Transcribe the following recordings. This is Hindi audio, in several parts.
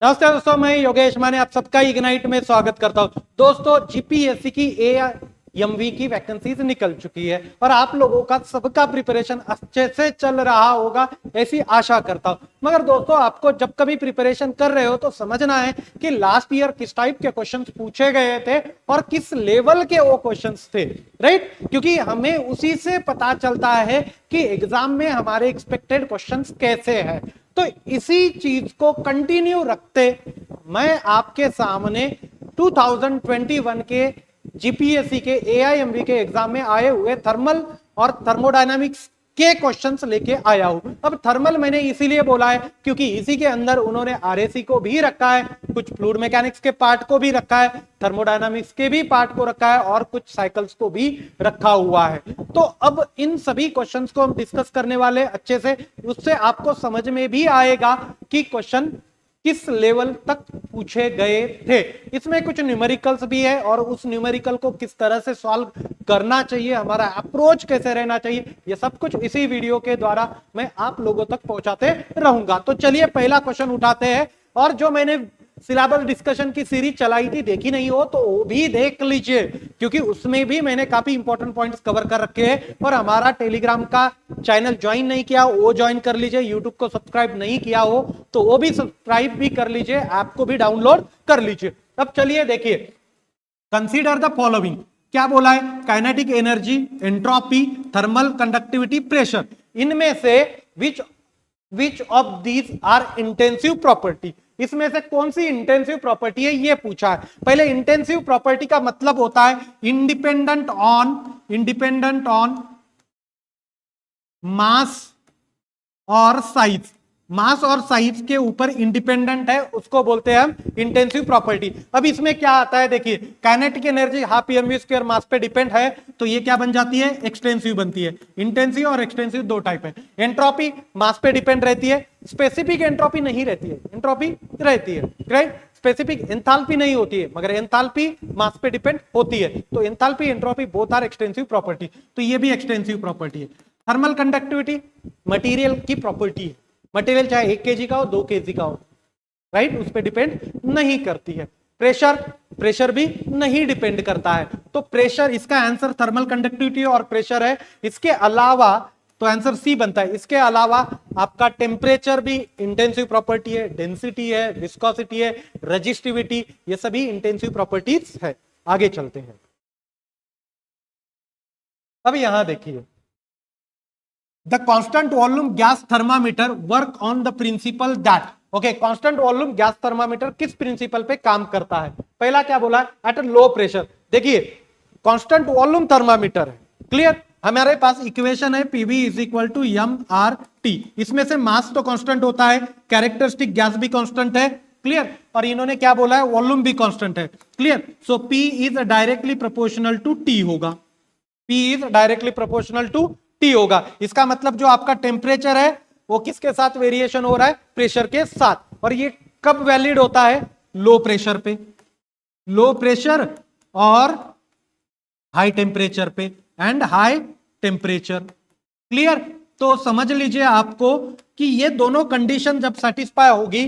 नमस्ते दोस्तों, मैं योगेश माने आप सबका इग्नाइट में स्वागत करता हूं। दोस्तों, जीपीएससी की एएमवी की वैकेंसीज निकल चुकी है और आप लोगों का सबका प्रिपरेशन अच्छे से चल रहा होगा ऐसी आशा करता हूं। मगर दोस्तों, आपको जब कभी प्रिपरेशन कर रहे हो तो समझना है कि लास्ट ईयर किस टाइप के क्वेश्चंस पूछे गए थे और किस लेवल के वो क्वेश्चंस थे, राइट? क्योंकि हमें उसी से पता चलता है कि एग्जाम में हमारे एक्सपेक्टेड क्वेश्चंस कैसे हैं। तो इसी चीज को कंटिन्यू रखते मैं आपके सामने 2021 के जीपीएससी के एआईएमबी के एग्जाम में आए हुए थर्मल और थर्मोडायनामिक्स के क्वेश्चंस लेके आया हूं। अब थर्मल मैंने इसीलिए बोला है क्योंकि इसी के अंदर उन्होंने आरएसी को भी रखा है, कुछ फ्लूइड मैकेनिक्स के पार्ट को भी रखा है, थर्मोडायनामिक्स के भी पार्ट को रखा है और कुछ साइकिल्स को भी रखा हुआ है। तो अब इन सभी क्वेश्चंस को हम डिस्कस करने वाले अच्छे से, उससे आपको समझ में भी आएगा कि क्वेश्चन किस लेवल तक पूछे गए थे। इसमें कुछ न्यूमेरिकल्स भी है और उस न्यूमेरिकल को किस तरह से सॉल्व करना चाहिए, हमारा अप्रोच कैसे रहना चाहिए, ये सब कुछ इसी वीडियो के द्वारा मैं आप लोगों तक पहुंचाते रहूंगा। तो चलिए पहला क्वेश्चन उठाते हैं। और जो मैंने सिलेबस डिस्कशन की सीरीज चलाई थी, देखी नहीं हो तो वो भी देख लीजिए क्योंकि उसमें भी मैंने काफी इंपॉर्टेंट पॉइंट्स कवर कर रखे हैं। और हमारा टेलीग्राम का चैनल ज्वाइन नहीं किया वो ज्वाइन कर लीजिए, यूट्यूब को सब्सक्राइब नहीं किया हो तो वो भी सब्सक्राइब भी कर लीजिए, ऐप को भी डाउनलोड कर लीजिए। अब चलिए देखिए, कंसीडर द फॉलोइंग क्या बोला है? Kinetic energy, entropy, thermal conductivity, pressure, इनमें से which of these are intensive property, इसमें से कौन सी इंटेंसिव प्रॉपर्टी है ये पूछा है। पहले इंटेंसिव प्रॉपर्टी का मतलब होता है इंडिपेंडेंट ऑन मास और साइज। मास और साइज के ऊपर इंडिपेंडेंट है, उसको बोलते हैं हम इंटेंसिव प्रॉपर्टी। अब इसमें क्या आता है देखिए, kinetic energy half mv square मास पे डिपेंड है तो ये क्या बन जाती है? एक्सटेंसिव बनती है। इंटेंसिव और एक्सटेंसिव दो टाइप है। एंट्रोपी मास पे डिपेंड रहती है, स्पेसिफिक एंट्रोपी नहीं रहती है, एंट्रोपी रहती है, राइट? स्पेसिफिक एंथैल्पी नहीं होती है मगर एंथैल्पी मास पे डिपेंड होती है। तो enthalpy entropy both are extensive property, तो ये भी एक्सटेंसिव प्रॉपर्टी है। थर्मल कंडक्टिविटी मटेरियल की प्रॉपर्टी है, मटेरियल चाहे 1 kg का हो 2 kg का हो, राइट? उस पर डिपेंड नहीं करती है। प्रेशर भी नहीं डिपेंड करता है। तो प्रेशर, इसका आंसर थर्मल कंडक्टिविटी और प्रेशर है। इसके अलावा तो आंसर सी बनता है। इसके अलावा आपका टेम्परेचर भी इंटेंसिव प्रॉपर्टी है, डेंसिटी है, विस्कोसिटी है, रेजिस्टिविटी, ये सभी इंटेंसिव प्रॉपर्टीज है। आगे चलते हैं। अब यहां देखिए, the constant volume gas thermometer work on the principle that, okay, constant volume gas thermometer किस प्रिंसिपल पे काम करता है? पहला क्या बोला है? At a low pressure. देखिए, कांस्टेंट वॉल्यूम थर्मामीटर है, क्लियर? हमारे पास इक्वेशन है PV is equal to M R T. इसमें से मास तो कांस्टेंट होता है, कैरेक्टरिस्टिक गैस भी कांस्टेंट है, क्लियर? और इन्होंने क्या बोला है? वॉल्यूम भी कांस्टेंट है, clear? So P is directly proportional to T होगा, P is directly proportional to T होगा। इसका मतलब जो आपका टेम्परेचर है वो किसके साथ वेरिएशन हो रहा है? प्रेशर के साथ। और ये कब वैलिड होता है? लो प्रेशर पे, लो प्रेशर और हाई टेम्परेचर पे, एंड हाई टेम्परेचर, क्लियर? तो समझ लीजिए आपको कि ये दोनों कंडीशन जब सेटिस्फाई होगी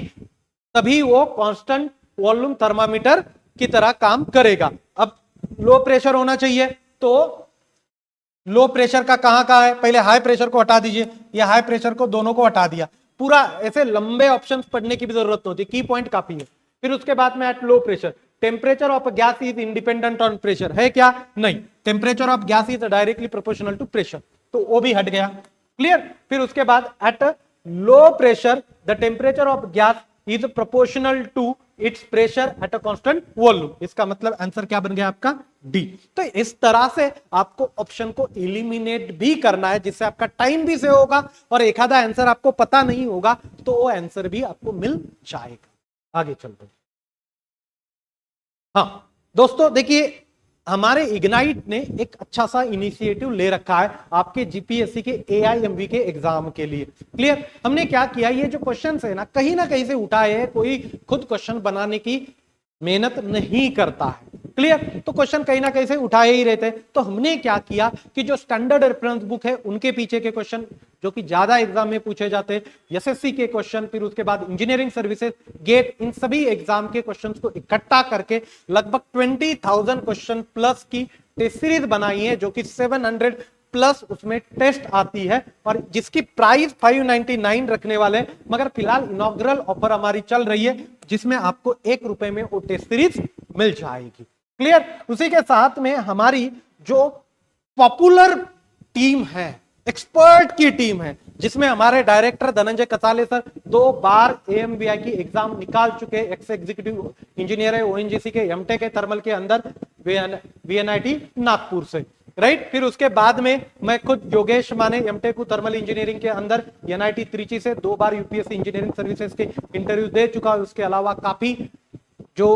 तभी वो कांस्टेंट वॉल्यूम थर्मामीटर की तरह काम करेगा। अब लो प्रेशर होना चाहिए, तो लो प्रेशर का कहां है? पहले हाई प्रेशर को हटा दीजिए, ये हाई प्रेशर को दोनों को हटा दिया। पूरा ऐसे लंबे ऑप्शंस पढ़ने की भी जरूरत होती है, की पॉइंट काफी है। फिर उसके बाद में at low pressure temperature of gas is independent on pressure, है क्या? नहीं, temperature of gas is directly proportional to pressure, तो वो भी हट गया, क्लियर? फिर उसके बाद at low pressure the temperature of gas is proportional to its pressure at a constant volume. इसका मतलब आंसर क्या बन गया आपका? डी। तो इस तरह से आपको ऑप्शन को एलिमिनेट भी करना है जिससे आपका टाइम भी सेव होगा और एक आधा आंसर आपको पता नहीं होगा तो वो आंसर भी आपको मिल जाएगा। आगे चलते हैं। हाँ दोस्तों, देखिए, हमारे इग्नाइट ने एक अच्छा सा इनिशिएटिव ले रखा है आपके जीपीएससी के एआईएमबी के एग्जाम के लिए, क्लियर? हमने क्या किया, ये जो क्वेश्चंस है ना कहीं से उठाए हैं, कोई खुद क्वेश्चन बनाने की मेहनत नहीं करता है, क्लियर? तो क्वेश्चन कहीं ना कहीं से उठाए ही रहते हैं। तो हमने क्या किया कि जो स्टैंडर्ड रेफरेंस बुक है उनके पीछे के क्वेश्चन जो कि ज्यादा एग्जाम में पूछे जाते हैं, एसएससी के क्वेश्चन, फिर उसके बाद इंजीनियरिंग सर्विसेज, गेट, इन सभी एग्जाम के क्वेश्चंस को इकट्ठा करके लगभग 20,000 क्वेश्चन प्लस की टेस्ट सीरीज बनाई है, जो कि 700 प्लस उसमें टेस्ट आती है और जिसकी प्राइस 599 रखने वाले हैं। मगर फिलहाल इनॉग्रल ऑफर हमारी चल रही है जिसमें आपको 1 रुपए में वो टेस्ट सीरीज मिल जाएगी। क्लियर। उसी के साथ में हमारी जो पॉपुलर टीम है, एक्सपर्ट की टीम है, जिसमें हमारे डायरेक्टर धनंजय कसाले सर 2 बार एएमवीआई की एग्जाम निकाल चुके, एक्स एग्जीक्यूटिव इंजीनियर है ओएनजीसी के, एमटेक है थर्मल के अंदर वीएनआईटी नागपुर से, राइट। फिर उसके बाद में मैं खुद योगेश माने एमटेक थर्मल इंजीनियरिंग के अंदर एनआईटी त्रिची से 2 बार यूपीएससी इंजीनियरिंग सर्विसेज के इंटरव्यू दे चुका हूं। उसके अलावा काफी जो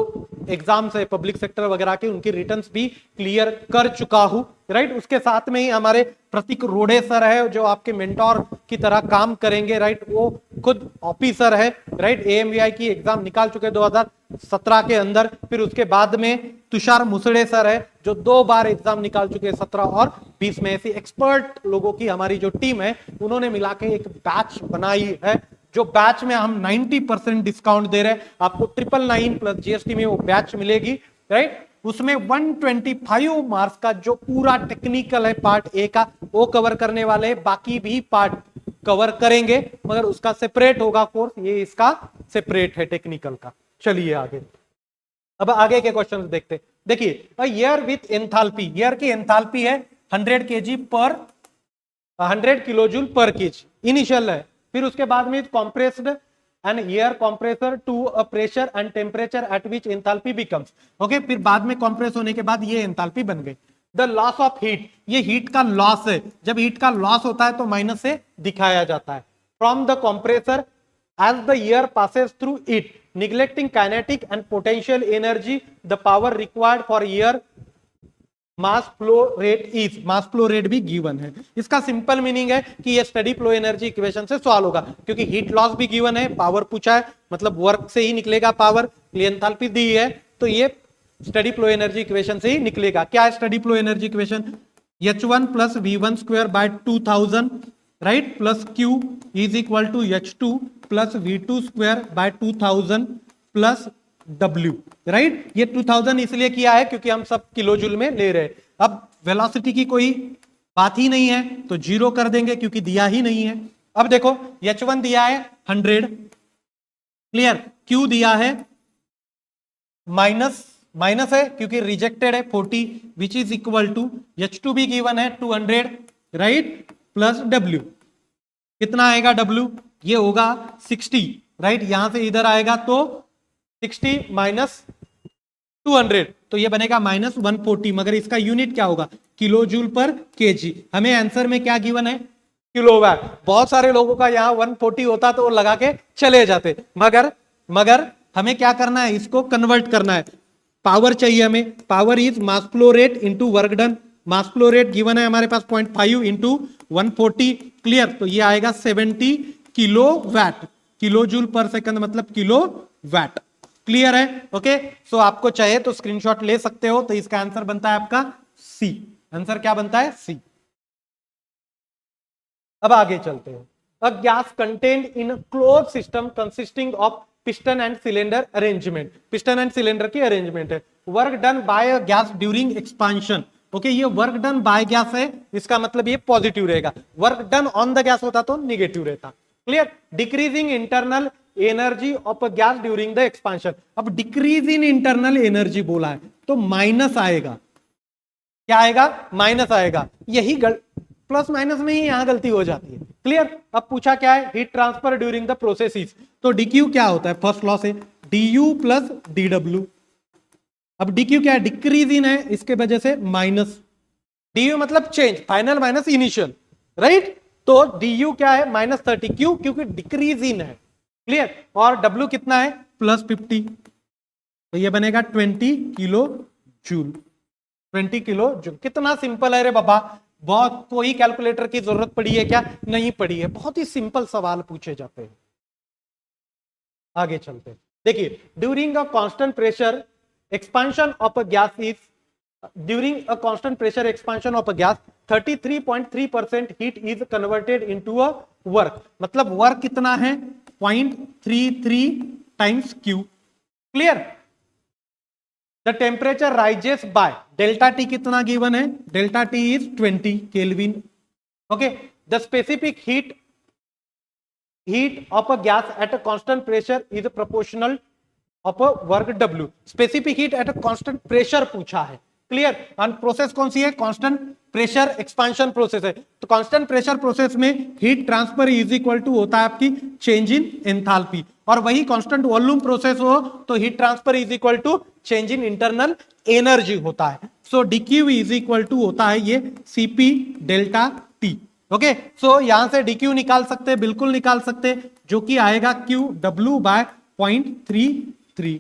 एग्जाम्स है पब्लिक सेक्टर वगैरह के, उनकी रिटर्न्स भी क्लियर कर चुका हूं, राइट। उसके साथ में ही हमारे प्रतीक रोडे सर है जो आपके मेंटोर की तरह काम करेंगे, राइट। वो खुद ऑफिसर है, राइट, एएमवीआई की एग्जाम निकाल चुके 2017 के अंदर। फिर उसके बाद में तुषार मुसड़े सर है जो 2 बार एग्जाम निकाल चुके 17 और 20 में। ऐसी एक्सपर्ट लोगों की हमारी जो टीम है उन्होंने मिला के एक बैच बनाई है, जो बैच में हम 90% डिस्काउंट दे रहे हैं आपको, 999 प्लस जीएसटी में वो बैच मिलेगी, राइट। उसमें 125 मार्क्स का जो पूरा टेक्निकल है पार्ट ए का वो कवर करने वाले हैं, बाकी भी पार्ट कवर करेंगे मगर उसका सेपरेट होगा कोर्स, ये इसका सेपरेट है टेक्निकल का। चलिए आगे, अब आगे के क्वेश्चंस देखते हैं। देखिए, ईयर विथ एंथैल्पी, ईयर की एंथैल्पी है 100 केजी पर 100 किलोजूल पर केजी इनिशियल है। फिर उसके बाद में compressed an air compressor to a pressure and temperature at which enthalpy becomes, okay. फिर बाद में कंप्रेस होने के बाद ये एंथैल्पी बन गई। द लॉस ऑफ हीट, ये हीट का लॉस है, जब हीट का लॉस होता है तो माइनस से दिखाया जाता है। From the compressor as the air passes through it, neglecting kinetic and potential energy, the power required for air mass flow rate is, mass flow rate भी गिवन है। इसका सिंपल मीनिंग है कि ये स्टडी फ्लो एनर्जी इक्वेशन से सॉल्व होगा, क्योंकि हीट लॉस भी गिवन है, पावर पूछा है, मतलब वर्क से ही निकलेगा पावर, एंथैल्पी दी है, तो ये स्टडी फ्लो एनर्जी इक्वेशन से ही निकलेगा। क्या है study flow energy equation? H1 plus V1 square by 2000, right, plus Q is equal to H2 plus V2 square by 2000 plus W, right. ये 2000 इसलिए किया है क्योंकि हम सब किलो जूल में ले रहे हैं। अब वेलोसिटी की कोई बात ही नहीं है तो 0 कर देंगे क्योंकि दिया ही नहीं है। अब देखो H1 दिया है 100, क्लियर, Q दिया है माइनस है क्योंकि रिजेक्टेड है 40, which is equal to H2 भी गिवन है 200, राइट, प्लस W, कितना आएगा W? ये होगा 60, राइट, यहां से इधर आएगा तो 60 माइनस 200 तो ये बनेगा माइनस 140, मगर इसका यूनिट क्या होगा? किलो जूल पर केजी। हमें आंसर में क्या गिवन है? किलोवाट। बहुत सारे लोगों का यहाँ 140 होता तो वो लगा के चले जाते, मगर हमें क्या करना है? इसको कन्वर्ट करना है, पावर चाहिए हमें। Power is mass flow rate into work done. Mass flow rate given है हमारे पास 0.5 इंटू 140, क्लियर, तो ये आएगा 70 किलो वैट। किलो जूल पर सेकंड मतलब किलो वैट, क्लियर है? ओके, सो आपको चाहे तो स्क्रीनशॉट ले सकते हो। तो इसका आंसर बनता है आपका सी। आंसर क्या बनता है? सी। अब आगे चलते हैं। A gas contained in close system consisting of piston and cylinder arrangement. Piston and cylinder की अरेंजमेंट है। Work done by a gas during expansion. Okay, ये वर्क डन बाय गैस है, इसका मतलब ये पॉजिटिव रहेगा। Work done on the gas होता तो निगेटिव रहता, clear. Decreasing internal energy of a gas during the expansion. अब डिक्रीज इन इंटरनल एनर्जी बोला है तो माइनस आएगा। क्या आएगा? माइनस आएगा। यही प्लस माइनस में ही यहां गलती हो जाती है, क्लियर। अब पूछा क्या है? Heat transfer during the processes. तो डीक्यू क्या होता है? फर्स्ट लॉ से डीयू प्लस डीडब्ल्यू। अब डीक्यू क्या है? डिक्रीज इन है, इसके वजह से माइनस। डीयू मतलब change, final minus initial, right. तो डीयू क्या है? -30। क्यों? क्योंकि डिक्रीज इन है, क्लियर। और डब्ल्यू कितना है? +50, तो ये बनेगा 20 किलो जूल। 20 kilo joule. कितना सिंपल है रे बाबा। बहुत कोई कैलकुलेटर की जरूरत पड़ी है क्या? नहीं पड़ी है। बहुत ही सिंपल सवाल पूछे जाते हैं। आगे चलते हैं। देखिए, during a constant pressure expansion of a gas is, during a constant pressure expansion of a gas 33.3% heat is converted into a work, मतलब वर्क कितना है 0.33 times Q. Clear? The temperature rises by delta T कितना गिवन है, delta T is 20 kelvin. Okay, the specific heat of a gas at a constant pressure is proportional of a वर्ग W। Specific heat at a constant pressure पूछा है। क्लियर? और प्रोसेस कौन सी है, कांस्टेंट प्रेशर एक्सपांशन प्रोसेस है। तो कांस्टेंट प्रेशर प्रोसेस में heat transfer is equal to होता है आपकी चेंज इन एंथैल्पी, और वही कांस्टेंट वॉल्यूम प्रोसेस हो तो heat transfer is equal to change in internal energy होता है। So dq is equal to होता है ये Cp delta T. Okay, so यहां से dq निकाल सकते हैं, बिल्कुल निकाल सकते हैं, जो कि आएगा QW बाय 0.33।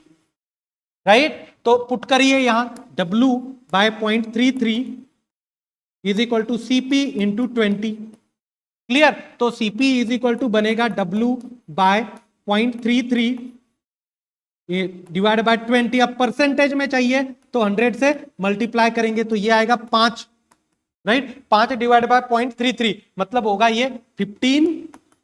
राइट? तो पुट करिए यहां W by 0.33 is equal to Cp into 20। Clear? तो Cp इज इक्वल टू बनेगा W बाय 0.33 डिवाइड बाय 20। अब परसेंटेज में चाहिए तो 100 से मल्टीप्लाई करेंगे तो ये आएगा 5। राइट? 5 डिवाइड बाय 0.33 मतलब होगा ये 15,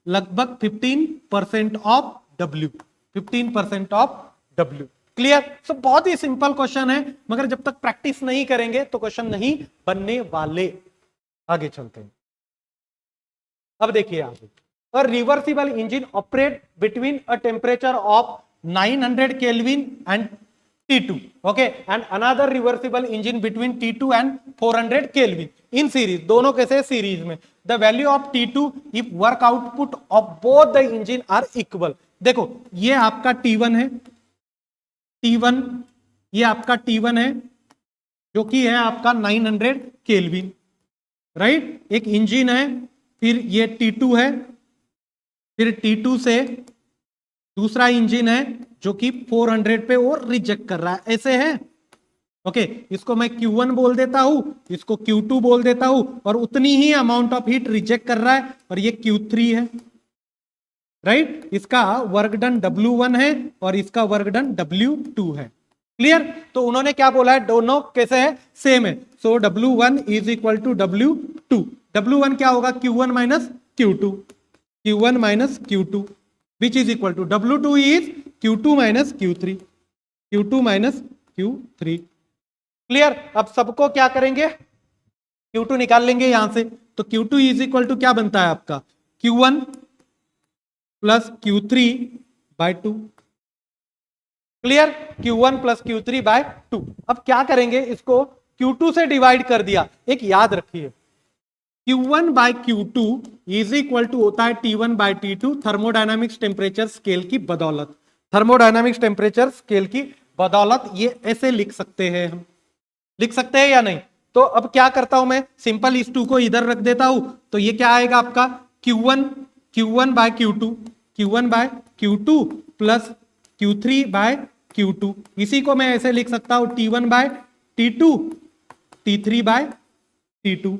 लगभग 15% of W, 15% of W। Clear? So बहुत ही सिंपल क्वेश्चन है, मगर जब तक प्रैक्टिस नहीं करेंगे तो क्वेश्चन नहीं बनने वाले। आगे चलते हैं। अब देखिए आगे, a reversible engine operate between a temperature of 900 Kelvin and T2, okay, and another reversible engine between T2 and 400 Kelvin in series, दोनों कैसे सीरीज में। The value of T2 if work output of both the engine are equal। देखो ये आपका T1 है, T1 ये आपका T1 है जो कि है आपका 900 केल्विन। राइट? एक इंजन है, फिर ये T2 है, फिर T2 से दूसरा इंजन है जो कि 400 पे और रिजेक्ट कर रहा है, ऐसे है। ओके, इसको मैं Q1 बोल देता हूं, इसको Q2 बोल देता हूं, और उतनी ही अमाउंट ऑफ हीट रिजेक्ट कर रहा है, और ये Q3 है। राइट? इसका वर्क डन W1 है और इसका वर्क डन W2 है। क्लियर? तो उन्होंने क्या बोला है, दोनों कैसे है, सेम है। सो W1 is equal to W2। W1 क्या होगा, Q1 minus Q2, Q1 minus Q2 which is equal to W2 is Q2 minus Q3, Q2 minus Q3। Clear? अब सबको क्या करेंगे, Q2 निकाल लेंगे यहां से, तो Q2 is equal to क्या बनता है आपका Q1 plus Q3 by 2। Clear? Q1 plus Q3 by 2। अब क्या करेंगे, इसको Q2 से डिवाइड कर दिया। एक याद रखिए, Q1 bye Q2 is equal to होता है T1 bye T2 thermodynamics temperature scale की बदौलत। थर्मोडायनामिक्स टेम्परेचर स्केल की बदौलत ये ऐसे लिख सकते हैं, हम लिख सकते हैं या नहीं? तो अब क्या करता हूं मैं, सिंपल इस 2 को इधर रख देता हूं, तो ये क्या आएगा आपका Q1 bye Q2, Q1 bye Q2 plus Q3 bye Q2। इसी को मैं ऐसे लिख सकता हूं T1 bye T2, T3 bye T2।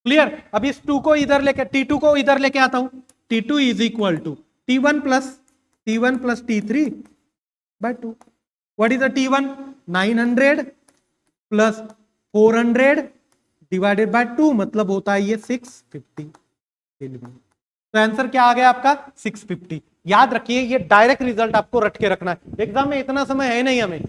Clear? अब इस 2 को इधर लेके, T2 को इधर लेके आता हूं, T2 is equal to T1 plus T3 by 2। What is the T1, 900 plus 400 divided by 2, मतलब होता है ये 650 केल्विन। तो आंसर क्या आ गया आपका 650। याद रखिए, ये डायरेक्ट रिजल्ट आपको रट के रखना है, एग्जाम में इतना समय है नहीं हमें।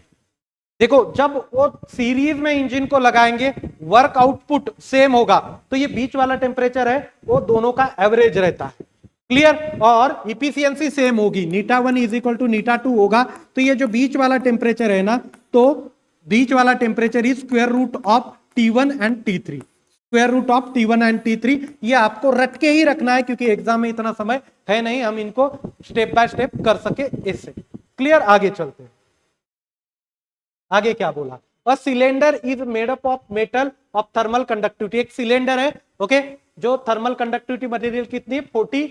देखो जब वो सीरीज में इंजन को लगाएंगे, वर्क आउटपुट सेम होगा, तो ये बीच वाला टेम्परेचर है वो दोनों का एवरेज रहता है। क्लियर? और इफिशियंसी सेम होगी, नीटा1 इज इक्वल टू नीटा2 होगा। तो ये जो बीच वाला टेम्परेचर है ना, तो बीच वाला temperature is square root of T1 and T3, square root of T1 and T3। ये आपको रट के ही रखना है, क्योंकि एग्जाम में इतना समय है नहीं, हम इनको स्टेप बाय स्टेप कर सके इससे। क्लियर? आगे चलते हैं। आगे क्या बोला, a cylinder is made up of metal of thermal conductivity. एक सिलेंडर है, ओके, जो थर्मल कंडक्टिविटी मटेरियल कितनी, 40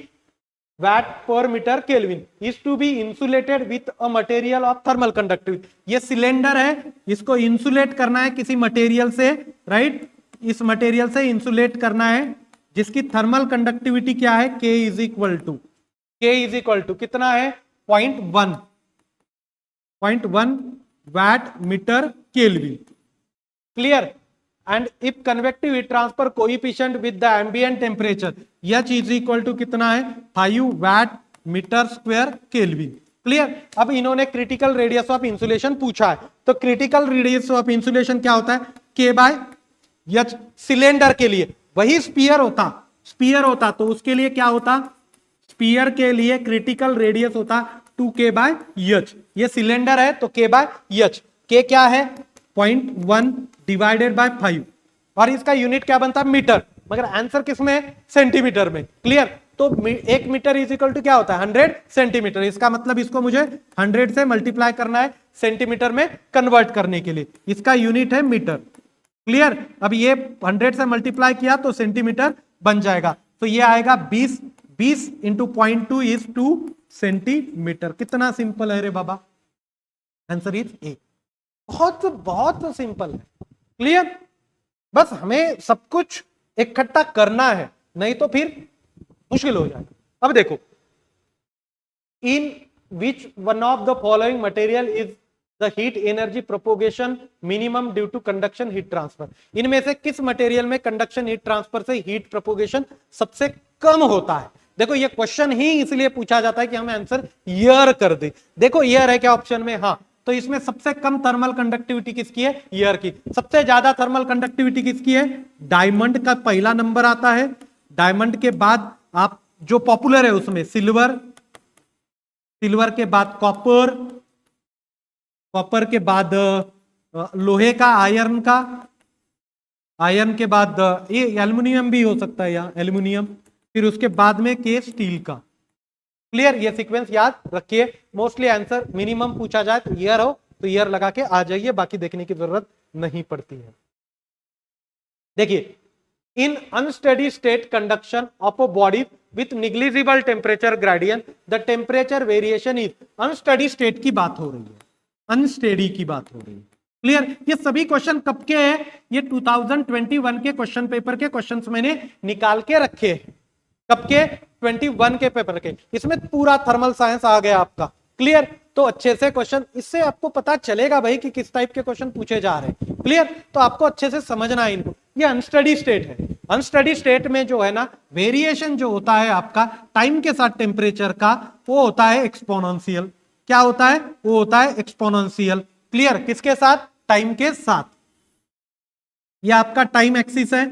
watt per metre kelvin, is to be insulated with a material of thermal conductivity. ये सिलेंडर है, इसको इंसुलेट करना है किसी मटेरियल से। राइट? इस मटेरियल से इंसुलेट करना है, जिसकी थर्मल कंडक्टिविटी क्या है, K इज इक्वल टू कितना है, 0.1 watt metre kelvin. Clear? And if convective heat transfer coefficient with the ambient temperature, H is equal to कितना है 5 watt metre square kelvin. Clear. अब इन्होंने क्रिटिकल रेडियस ऑफ इंसुलेशन पूछा है, तो क्रिटिकल रेडियस ऑफ इंसुलेशन क्या होता है K बाय H। सिलेंडर के लिए वही स्पीयर होता तो उसके लिए क्या होता, स्पीयर के लिए क्रिटिकल रेडियस होता 2K बाय H। ये सिलेंडर है तो K बाय H। K क्या है 0.1 डिवाइडेड बाय 5 और इसका यूनिट क्या बनता है मीटर, मगर आंसर किसमें है सेंटीमीटर में। क्लियर। तो 1 मीटर इज इक्वल टू क्या होता है 100 सेंटीमीटर। इसका मतलब इसको मुझे 100 से मल्टीप्लाई करना है सेंटीमीटर में कन्वर्ट करने के लिए, इसका यूनिट है मीटर। क्लियर। अब ये 100 से मल्टीप्लाई किया तो सेंटीमीटर बन जाएगा, तो ये आएगा 20 इंटू 0.2 इज 2 सेंटीमीटर। कितना सिंपल है रे बाबा, आंसर इज ए। बहुत बहुत सिंपल है। क्लियर। बस हमें सब कुछ इकट्ठा करना है, नहीं तो फिर मुश्किल हो जाएगा। अब देखो, in which one of the following material is the heat energy propagation minimum due to conduction heat transfer. इनमें से किस मटेरियल में कंडक्शन हीट ट्रांसफर से हीट प्रोपोगेशन सबसे कम होता है। देखो ये क्वेश्चन ही इसलिए पूछा जाता है कि हमें आंसर ईयर कर दे। देखो ईयर है क्या ऑप्शन में, हाँ, तो इसमें सबसे कम थर्मल कंडक्टिविटी किसकी है ईयर की। सबसे ज्यादा थर्मल कंडक्टिविटी किसकी है, डायमंड का पहला नंबर आता है। डायमंड के बाद आप जो पॉपुलर है उसमें सिल्वर, सिल्वर के बाद कॉपर, कॉपर के बाद लोहे का, आयरन का, आयरन के बाद ये एल्युमिनियम भी हो सकता है यहाँ एल्युमिनियम, फिर उसके बाद में के स्टील का। क्लियर। ये सीक्वेंस याद रखिए। मोस्टली आंसर मिनिमम पूछा जाए तो ईयर हो तो ईयर लगा के आ जाइए, बाकी देखने की जरूरत नहीं पड़ती है। देखिए, in unsteady state conduction of a body with negligible temperature gradient the temperature variation is. Unsteady state की बात हो रही है, अनस्टेडी की बात हो रही है। क्लियर। ये सभी क्वेश्चन कब के हैं, ये 2021 के क्वेश्चन पेपर के क्वेश्चंस मैंने निकाल के रखे हैं। कब के 21 के पेपर के। इसमें पूरा थर्मल साइंस आ गया आपका। क्लियर। तो अच्छे से क्वेश्चन, इससे आपको पता चलेगा भाई कि किस टाइप के क्वेश्चन पूछे जा रहे हैं। क्लियर। तो आपको अच्छे से समझना है इनको। ये अनस्टडी स्टेट है। अनस्टडी स्टेट में जो है ना वेरिएशन जो होता है आपका टाइम के साथ टेम्परेचर का, वो होता है एक्सपोनेंशियल। क्या होता है, वो होता है एक्सपोनेंशियल। क्लियर। किसके साथ, टाइम के साथ। ये आपका टाइम एक्सिस है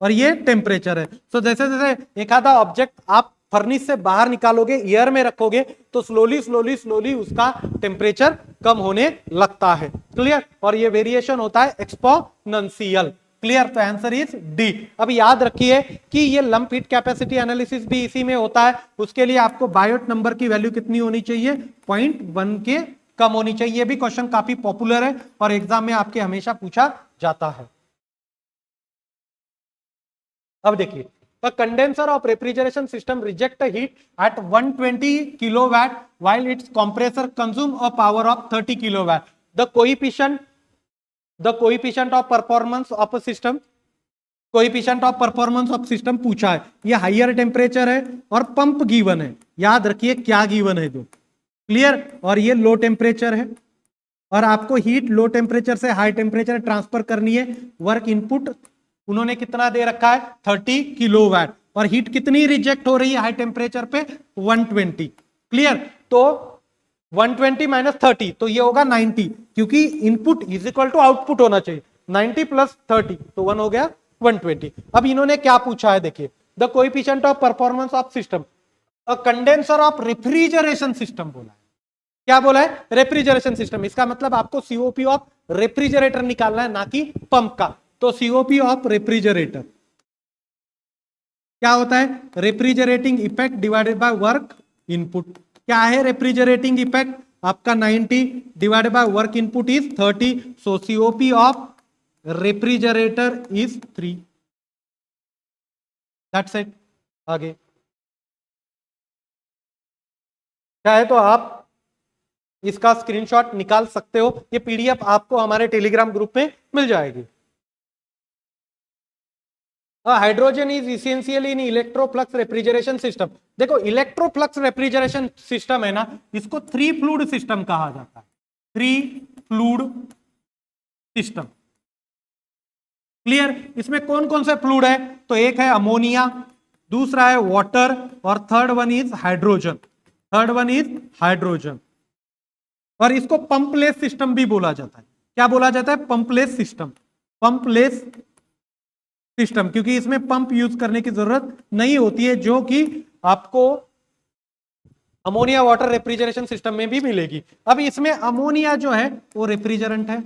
और ये टेम्परेचर है। तो जैसे जैसे एक आधा ऑब्जेक्ट आप फर्निश से बाहर निकालोगे, एयर में रखोगे, तो स्लोली स्लोली स्लोली उसका टेम्परेचर कम होने लगता है। क्लियर। और ये वेरिएशन होता है एक्सपोनेंशियल। क्लियर। तो आंसर इज डी। अब याद रखिए कि ये लंप हीट कैपेसिटी एनालिसिस भी इसी में होता है। उसके लिए आपको बायोट नंबर की वैल्यू कितनी होनी चाहिए, 0.1 के कम होनी चाहिए। ये भी क्वेश्चन काफी पॉपुलर है और एग्जाम में आपके हमेशा पूछा जाता है। अब देखिए, a condenser of refrigeration system reject heat at 120 kilowatt while its compressor consume a power of 30 kilowatt. The coefficient of performance of a system, coefficient of performance of system पूछा है। ये हाइयर टेम्परेचर है और पंप गिवन है। याद रखिए क्या गिवन है जो। क्लियर। और ये लो टेम्परेचर है और आपको हीट लो टेम्परेचर से हाई टेम्परेचर ट्रांसफर करनी है। वर्क इनपुट उन्होंने कितना दे रखा है 30 किलोवाट और हीट कितनी रिजेक्ट हो रही है हाई टेम्परेचर पे 120। क्लियर। तो 120 माइनस 30 तो ये होगा 90, क्योंकि input is equal to output होना चाहिए। 90 प्लस 30 तो 1 हो गया 120। अब इन्होंने क्या पूछा है देखिए, the coefficient of performance of system a condenser of refrigeration system बोला है। क्या बोला है, रेफ्रिजरेशन सिस्टम। इसका मतलब आपको सीओपी ऑफ रेफ्रिजरेटर निकालना है, ना कि पंप का। तो सीओपी ऑफ रेफ्रिजरेटर क्या होता है, refrigerating effect divided by work input. क्या है रेफ्रिजरेटिंग इफेक्ट आपका 90 divided by work input is 30। So COP of refrigerator is 3। That's it. आगे चाहे तो आप इसका स्क्रीनशॉट निकाल सकते हो। ये पीडीएफ आपको हमारे टेलीग्राम ग्रुप में मिल जाएगी। Hydrogen is essentially in Electrolux refrigeration system. देखो इलेक्ट्रोफ्लक्स रेफ्रिजरेशन सिस्टम है ना, इसको 3 फ्लूइड सिस्टम कहा जाता है। 3 फ्लूइड सिस्टम। क्लियर। इसमें कौन कौन से फ्लूइड है, तो एक है अमोनिया, दूसरा है वाटर, और third one is hydrogen. Third one is hydrogen. और इसको पंपलेस सिस्टम भी बोला जाता है। क्या बोला जाता है? पंपलेस सिस्टम। पंपलेस सिस्टम, क्योंकि इसमें पंप यूज करने की जरूरत नहीं होती है, जो कि आपको अमोनिया वाटर रेफ्रिजरेशन सिस्टम में भी मिलेगी। अब इसमें अमोनिया जो है वो रेफ्रिजरेंट है,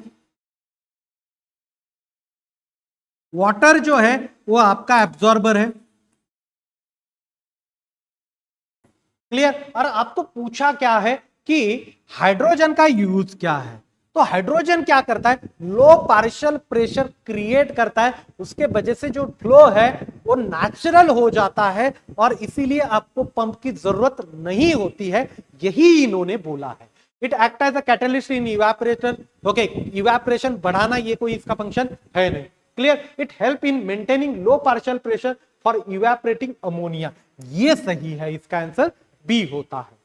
वाटर जो है वो आपका एब्जॉर्बर है। क्लियर। और आपको पूछा क्या है कि हाइड्रोजन का यूज क्या है, तो हाइड्रोजन क्या करता है? लो पार्शियल प्रेशर क्रिएट करता है, उसके वजह से जो फ्लो है वो नेचुरल हो जाता है, और इसीलिए आपको पंप की जरूरत नहीं होती है, यही इन्होंने बोला है। It act as a catalyst in evaporation. Okay, evaporation बढ़ाना ये कोई इसका फंक्शन है नहीं। Clear. It help in maintaining low partial pressure for evaporating ammonia. ये सही है, इसका आंसर बी होता है।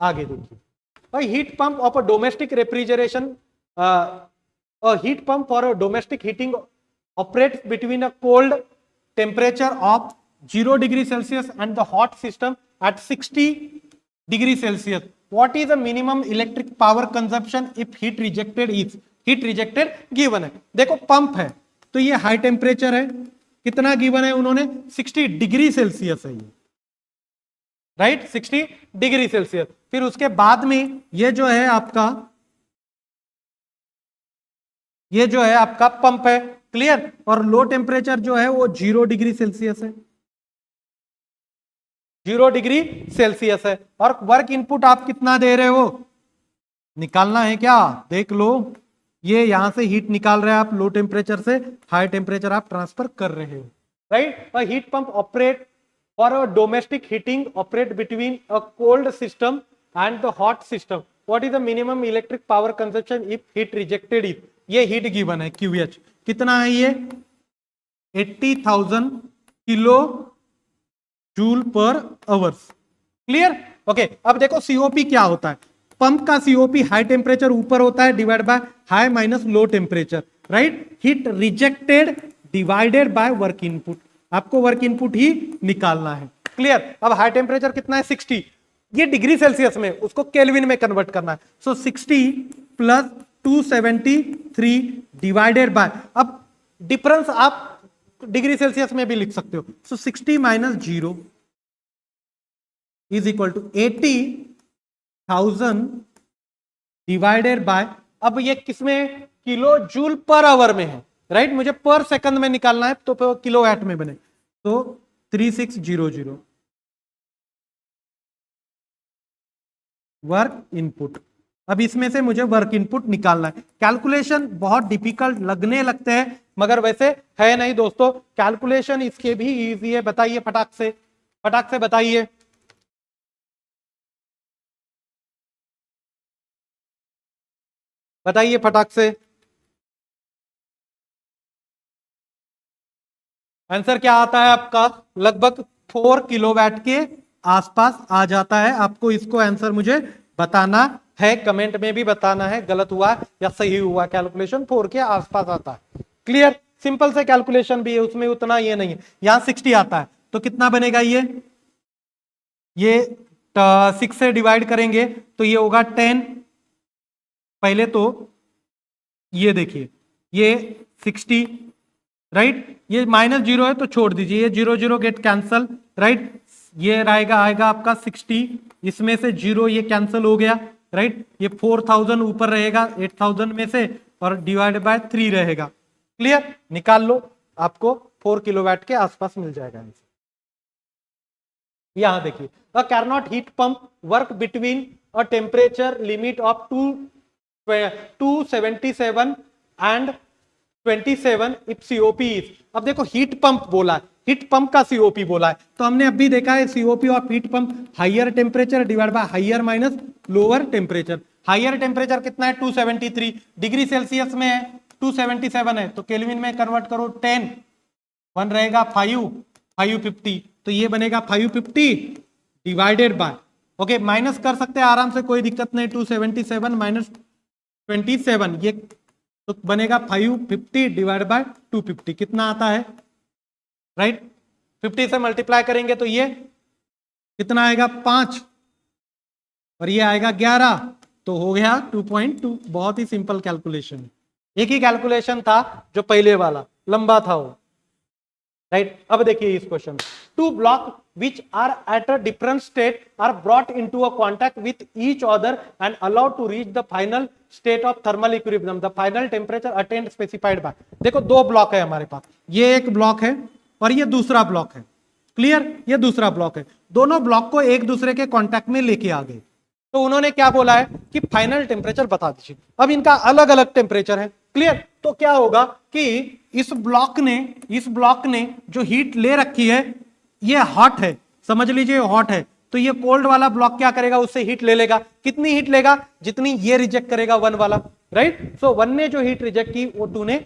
आगे देखिए, heat pump of a domestic refrigeration, heat pump for a domestic heating operates between a cold temperature of 0 degree Celsius and the hot system eight 60 degree Celsius. What is the minimum electric power consumption if heat rejected is? Heat rejected given है। देखो पंप है तो ये हाई टेम्परेचर है, कितना गिवन है उन्होंने? 60 डिग्री सेल्सियस है ये, राइट, 60 डिग्री सेल्सियस। फिर उसके बाद में ये जो है आपका, ये जो है आपका पंप है। क्लियर। और लो टेम्परेचर जो है वो 0 डिग्री सेल्सियस है, 0 डिग्री सेल्सियस है। और वर्क इनपुट आप कितना दे रहे हो, निकालना है क्या? देख लो, ये यहां से हीट निकाल रहे हैं आप, लो टेम्परेचर से हाई टेम्परेचर आप ट्रांसफर कर रहे हो, right. A heat pump operate for a domestic heating operate between a cold system and the hot system. What is the minimum electric power consumption if heat rejected is? ये हीट गिवन है QH, कितना है ये? 80,000 किलो जूल पर आवर्स। क्लियर। ओके, अब देखो सीओपी क्या होता है। पंप का सीओपी हाई टेम्परेचर ऊपर होता है divide by high minus low temperature, right. Heat rejected divided by work input, आपको वर्क इनपुट ही निकालना है। क्लियर। अब हाई टेम्परेचर कितना है? 60, ये डिग्री सेल्सियस में, उसको केल्विन में कन्वर्ट करना है। सो 60 प्लस 273 डिवाइडेड बाय, अब डिफरेंस आप डिग्री सेल्सियस में भी लिख सकते हो। So 60 minus 0 is equal to 80,000 divided by, अब ये किसमें? किलो जूल पर आवर में है, राइट। मुझे पर सेकंड में निकालना है तो किलो वाट में बने, तो 3600 वर्क इनपुट। अब इसमें से मुझे वर्क इनपुट निकालना है। कैलकुलेशन बहुत डिफिकल्ट लगने लगते हैं, मगर वैसे है नहीं दोस्तों, कैलकुलेशन इसके भी इजी है। बताइए फटाक से, फटाक से बताइए। बताइए फटाक से, आंसर क्या आता है आपका? लगभग 4 किलोवाट के आसपास आ जाता है। आपको इसको आंसर मुझे बताना है, कमेंट में भी बताना है गलत हुआ या सही हुआ। कैलकुलेशन 4 के आसपास आता है। क्लियर। सिंपल से कैलकुलेशन भी है, उसमें उतना ये नहीं है। यहां 60 आता है तो कितना बनेगा ये 6 से डिवाइड करेंगे तो ये होगा 10। पहले तो ये देखिए, ये 60, राइट। ये माइनस 0 है तो छोड़ दीजिए, ये 0 0 गेट कैंसल, राइट। ये रहेगा, आएगा आपका 60, इसमें से 0 ये कैंसल हो गया, राइट। ये 4000 ऊपर रहेगा 8000 में से, और डिवाइड बाय 3 रहेगा। क्लियर। निकाल लो, आपको 4 किलोवाट के आसपास मिल जाएगा। यहां देखिए, a Carnot heat pump work between a temperature limit of 277 and 27 if COP is. अब देखो हीट पंप बोला है, हीट पंप का सीओपी बोला है, तो हमने अभी देखा है COP of heat pump higher temperature divide by higher minus lower temperature. Higher temperature कितना है? 273 डिग्री सेल्सियस में है, 277 है तो केल्विन में कन्वर्ट करो 10, 1 रहेगा 550, तो ये बनेगा 550 डिवाइडेड बाय, ओके माइनस कर सकते हैं आराम से, कोई दिक्कत नहीं। 277 माइनस 27, ये तो बनेगा 550 डिवाइड बाय 250, कितना आता है, राइट 50 से मल्टीप्लाई करेंगे तो ये कितना आएगा 5 और ये आएगा 11, तो हो गया 2.2। बहुत ही सिंपल कैलकुलेशन, एक ही कैलकुलेशन था जो पहले वाला लंबा था वो, राइट। अब देखिए इस question, two block which are at a different state are brought into a contact with each other and allowed to reach the final state of thermal equilibrium, the final temperature attained specified by। देखो दो ब्लॉक है हमारे पास, ये एक ब्लॉक है और ये दूसरा ब्लॉक है, क्लियर, ये दूसरा ब्लॉक है, दोनों ब्लॉक को एक दूसरे के कांटेक्ट में लेके आ गए। तो उन्होंने क्या बोला है कि फाइनल टेम्परेचर बता दीजिए। अब इनका अलग अलग टेम्परेचर है, क्लियर। तो क्या होगा कि इस ब्लॉक ने जो हीट ले रखी है ये हॉट है, समझ लीजिए हॉट है, तो ये कोल्ड वाला ब्लॉक क्या करेगा, उससे हीट ले लेगा। कितनी हीट लेगा, जितनी ये रिजेक्ट करेगा 1 वाला, राइट। सो 1 ने जो हीट रिजेक्ट की वो 2 ने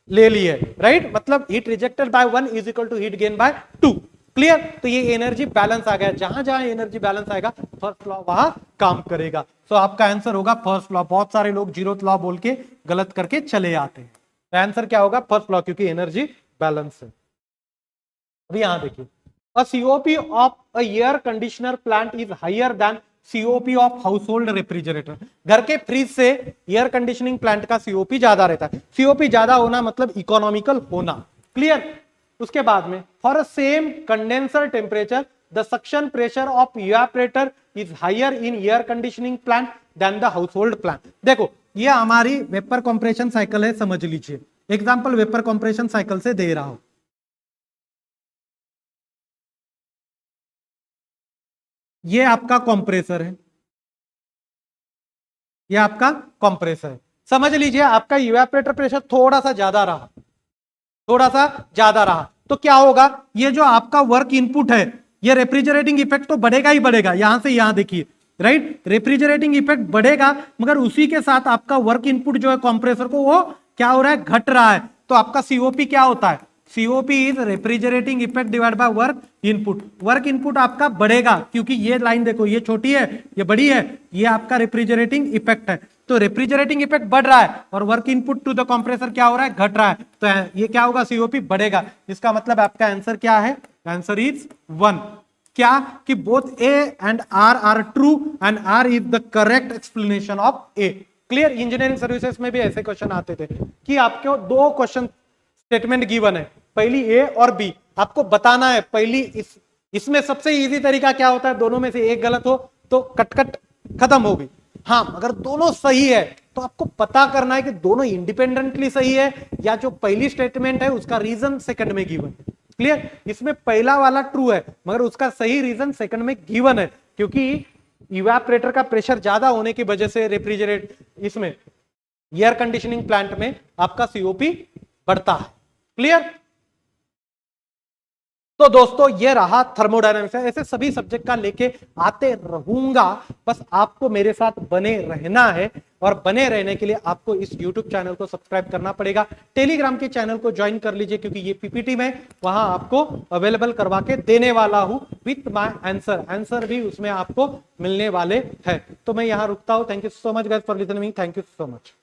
ले ली है, राइट। मतलब heat rejected by 1 is equal to heat gain by 2, clear. तो ये एनर्जी बैलेंस आ गया, जहां जहां एनर्जी बैलेंस आएगा फर्स्ट लॉ वहां काम करेगा। सो आपका आंसर होगा फर्स्ट लॉ। बहुत सारे लोग जीरोथ लॉ बोल के गलत करके चले आते हैं, तो आंसर क्या होगा फर्स्ट लॉ, क्योंकि एनर्जी बैलेंस है। अभी यहां देखिए, a COP of a air conditioner plant is higher than COP of household refrigerator। घर के फ्रिज से एयर कंडीशनिंग प्लांट का COP ज्यादा रहता है। COP ज्यादा होना मतलब इकोनॉमिकल होना, क्लियर। उसके बाद में for a same condenser temperature the suction pressure of evaporator is higher in air conditioning plant than the household plant. देखो ये हमारी वेपर कंप्रेशन साइकिल है, समझ लीजिए। एग्जांपल वेपर कंप्रेशन साइकिल से दे रहा हूं, ये आपका कंप्रेसर है, ये आपका कंप्रेसर है। समझ लीजिए आपका इवेपोरेटर प्रेशर थोड़ा सा ज्यादा रहा, थोड़ा सा ज्यादा रहा, तो क्या होगा, ये जो आपका वर्क इनपुट है ये रेफ्रिजरेटिंग इफेक्ट तो बढ़ेगा ही बढ़ेगा। यहां से यहां देखिए, राइट, रेफ्रिजरेटिंग इफेक्ट बढ़ेगा, मगर उसी के साथ आपका वर्क इनपुट जो है कंप्रेसर को वो क्या हो रहा है, घट रहा है। तो आपका सीओपी क्या होता है, COP is refrigerating effect divide by work input. Work input आपका बढ़ेगा क्योंकि ये लाइन देखो, ये छोटी है ये बड़ी है, ये आपका रेफ्रिजरेटिंग इफेक्ट है। तो रेफ्रिजरेटिंग इफेक्ट बढ़ रहा है और work input to the compressor क्या हो रहा है, घट रहा है। तो ये क्या होगा, सीओपी बढ़ेगा। इसका मतलब आपका आंसर क्या है, आंसर इज 1। क्या कि both A and R true and R is the correct explanation of A. Clear. Engineering services में भी ऐसे क्वेश्चन आते थे कि आपको दो क्वेश्चन स्टेटमेंट गिवन है, पहली ए और बी, आपको बताना है पहली इसमें सबसे इजी तरीका क्या होता है, दोनों में से एक गलत हो तो कट खत्म हो गई। हाँ, अगर दोनों सही है तो आपको पता करना है कि दोनों इंडिपेंडेंटली सही है या जो पहली स्टेटमेंट है उसका रीजन सेकंड में गिवन है। क्लियर। इसमें पहला वाला ट्रू है मगर उसका सही रीजन सेकंड में गिवन है, क्योंकि इवेपोरेटर का प्रेशर ज्यादा होने की वजह से रेफ्रिजरेट इसमें एयर कंडीशनिंग प्लांट में आपका सीओपी बढ़ता है। क्लियर। तो दोस्तों ये रहा थर्मोडायनामिक्स। ऐसे सभी सब्जेक्ट का लेके आते रहूंगा, बस आपको मेरे साथ बने रहना है। और बने रहने के लिए आपको इस YouTube चैनल को सब्सक्राइब करना पड़ेगा। टेलीग्राम के चैनल को ज्वाइन कर लीजिए, क्योंकि ये पीपीटी में वहां आपको अवेलेबल करवा के देने वाला हूं विथ माय आंसर भी उसमें आपको मिलने वाले हैं। तो मैं यहां रुकता हूं। Thank you so much guys for listening. Thank you so much.